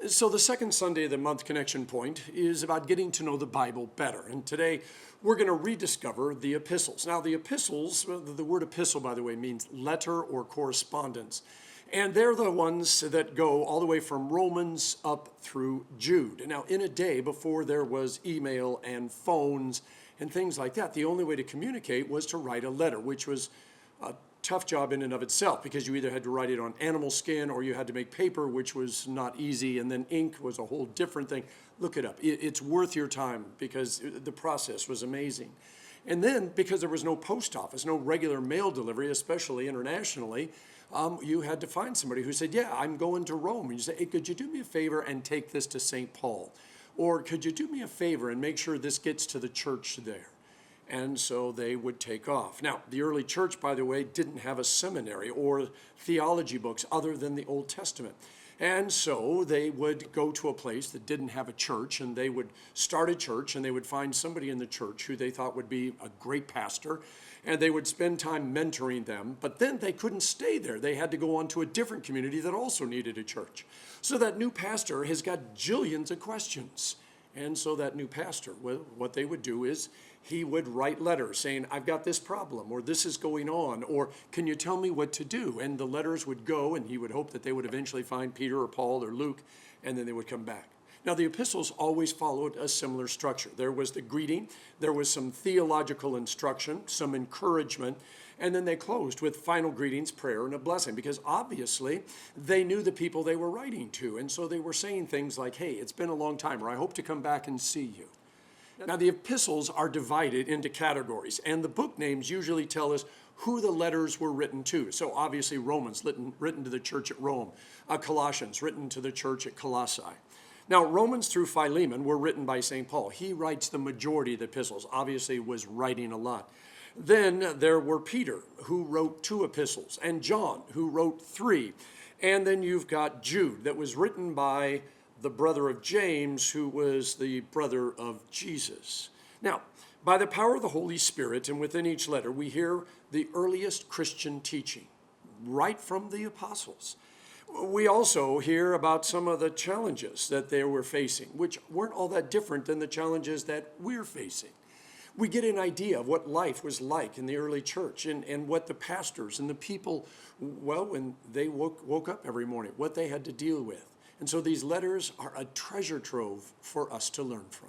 So the second Sunday of the month connection point is about getting to know the Bible better. And today we're going to rediscover the epistles. Now the epistles, the word epistle, by the way, means letter or correspondence. And they're the ones that go all the way from Romans up through Jude. Now in a day before there was email and phones and things like that, the only way to communicate was to write a letter, which was a tough job in and of itself, because you either had to write it on animal skin or you had to make paper, which was not easy, and then ink was a whole different thing. Look it up. It's worth your time because the process was amazing. And then because there was no post office, no regular mail delivery, especially internationally, you had to find somebody who said, yeah, I'm going to Rome. And you say, hey, could you do me a favor and take this to St. Paul? Or could you do me a favor and make sure this gets to the church there? And so they would take off. Now, the early church, by the way, didn't have a seminary or theology books other than the Old Testament. And so they would go to a place that didn't have a church, and they would start a church, and they would find somebody in the church who they thought would be a great pastor, and they would spend time mentoring them. But then they couldn't stay there. They had to go on to a different community that also needed a church. So that new pastor has got jillions of questions. And so that new pastor, what they would do is he would write letters saying, I've got this problem, or this is going on, or can you tell me what to do? And the letters would go, and he would hope that they would eventually find Peter or Paul or Luke, and then they would come back. Now, the epistles always followed a similar structure. There was the greeting, there was some theological instruction, some encouragement, and then they closed with final greetings, prayer, and a blessing, because obviously they knew the people they were writing to. And so they were saying things like, hey, it's been a long time, or I hope to come back and see you. Now, the epistles are divided into categories, and the book names usually tell us who the letters were written to. So obviously Romans, written to the church at Rome, Colossians, written to the church at Colossae. Now, Romans through Philemon were written by St. Paul. He writes the majority of the epistles, obviously was writing a lot. Then there were Peter, who wrote 2 epistles, and John, who wrote 3. And then you've got Jude, that was written by the brother of James, who was the brother of Jesus. Now, by the power of the Holy Spirit, and within each letter, we hear the earliest Christian teaching, right from the apostles. We also hear about some of the challenges that they were facing, which weren't all that different than the challenges that we're facing. We get an idea of what life was like in the early church, and what the pastors and the people, well, when they woke up every morning, what they had to deal with. And so these letters are a treasure trove for us to learn from.